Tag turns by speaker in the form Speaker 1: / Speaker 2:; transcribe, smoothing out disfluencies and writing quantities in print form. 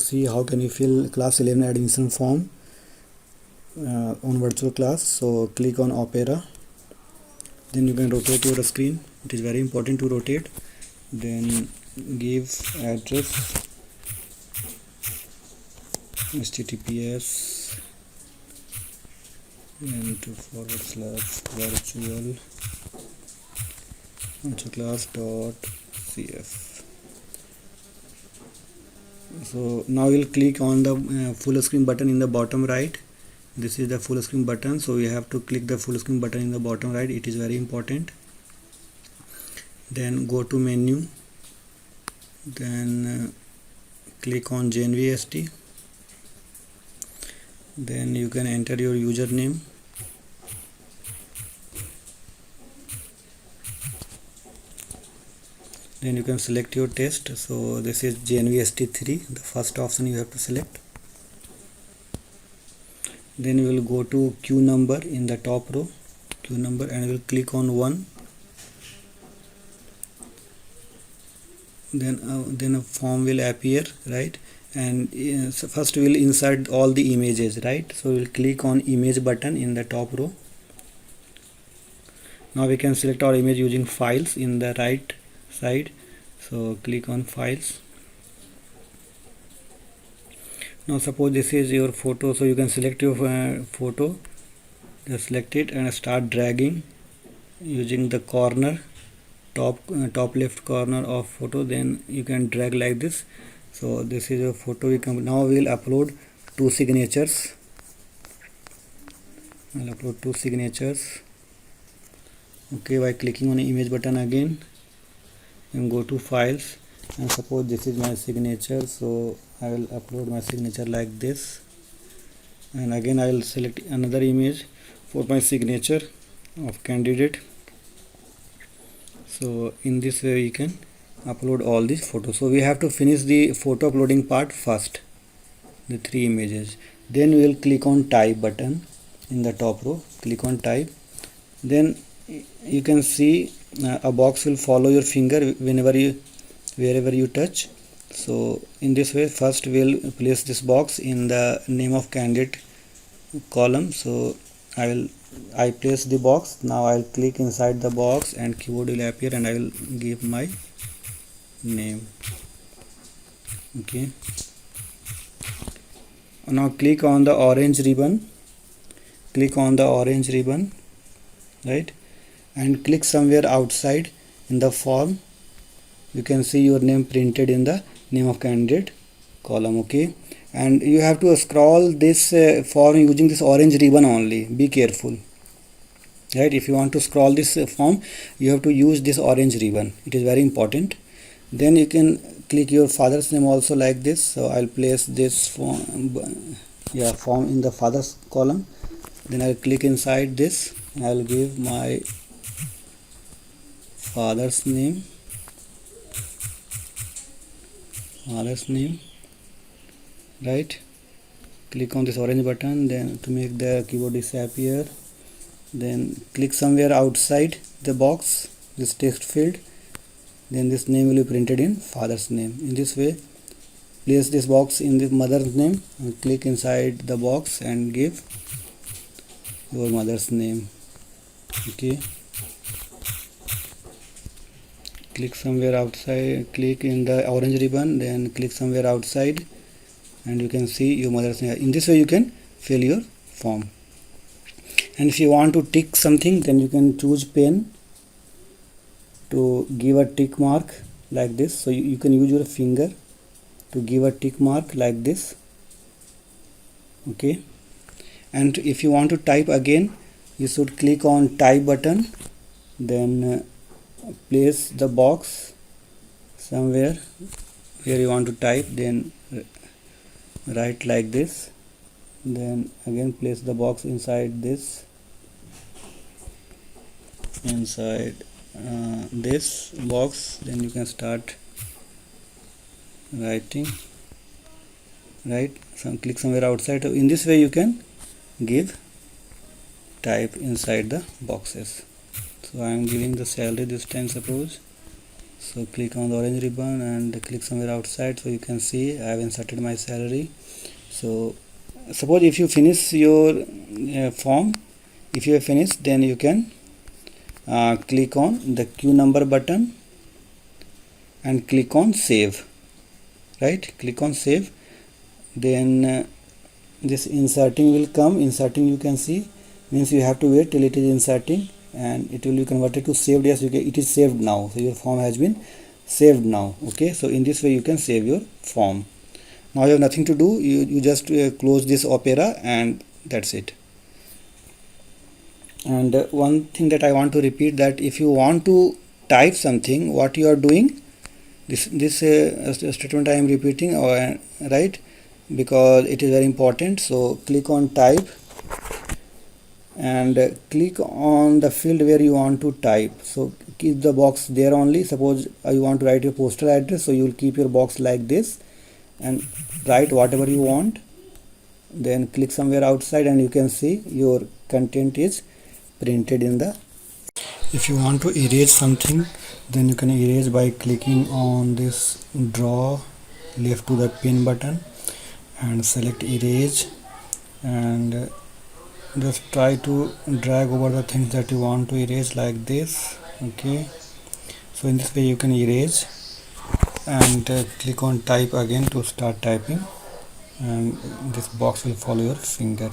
Speaker 1: see how can you fill class 11 admission form on virtual class. So click on Opera, then you can rotate your screen. It is very important to rotate. Then give address https and /virtual class.cf. So now we'll click on the full screen button in the bottom right. This is the full screen button, so we have to click the full screen button in the bottom right. It is very important. Then go to menu, then click on JNVST. Then you can enter your username. Then you can select your test. So this is JNVST3, the first option you have to select. Then you will go to queue number in the top row, queue number, and you will click on 1. Then a form will appear, right? And so first we will insert all the images, right? So we will click on image button in the top row. Now we can select our image using files in the right side. So click on files. Now suppose this is your photo, so you can select your photo, just select it and start dragging using the corner, top left corner of photo. Then you can drag like this. So this is your photo. Now we will upload 2 signatures. I'll upload 2 signatures. Okay, by clicking on the image button again, and go to files, and suppose this is my signature, so I will upload my signature like this. And again I will select another image for my signature of candidate. So in this way you can upload all these photos. So we have to finish the photo uploading part first, the 3 images. Then we will click on type button in the top row. Click on type. Then you can see a box will follow your finger wherever you touch. So in this way, first we'll place this box in the name of candidate column. So I place the box. Now I'll click inside the box and keyboard will appear, and I will give my name. Okay, now click on the orange ribbon. Click on the orange ribbon, right, and click somewhere outside in the form. You can see your name printed in the name of candidate column. Okay, and you have to scroll this form using this orange ribbon only. Be careful, right? If you want to scroll this form, you have to use this orange ribbon. It is very important. Then you can click your father's name also like this. So I'll place this form in the father's column. Then I'll click inside this. I'll give my father's name, right? Click on this orange button, then to make the keyboard disappear. Then click somewhere outside the box, this text field. Then this name will be printed in father's name. In this way, place this box in the mother's name and click inside the box and give your mother's name. Okay, click somewhere outside, click in the orange ribbon, then click somewhere outside, and you can see your mother's name. In this way you can fill your form. And if you want to tick something, then you can choose pen to give a tick mark like this. So you can use your finger to give a tick mark like this. Okay, and if you want to type again, you should click on type button, then place the box somewhere where you want to type, then write like this. Then again place the box inside this, this box. Then you can start writing, right? Click somewhere outside. In this way you can give type inside the boxes. So I am giving the salary this time, suppose So click on the orange ribbon and click somewhere outside. So you can see I have inserted my salary. So suppose if you finish your form, if you have finished, then you can click on the queue number button and click on save. Right, click on save. Then this inserting will come. Inserting, you can see, means you have to wait till it is inserting and it will be converted to saved. Yes, it is saved now. So your form has been saved now. Okay, so in this way you can save your form. Now you have nothing to do. You just close this Opera and that's it. And one thing that I want to repeat, that if you want to type something, what you are doing, this statement I am repeating, right, because it is very important. So click on type and click on the field where you want to type. So keep the box there only. Suppose you want to write your postal address, so you will keep your box like this and write whatever you want. Then click somewhere outside and you can see your content is printed in the. If you want to erase something, then you can erase by clicking on this draw left to the pin button and select erase, and just try to drag over the things that you want to erase like this. Okay, so in this way you can erase, and click on type again to start typing, and this box will follow your finger.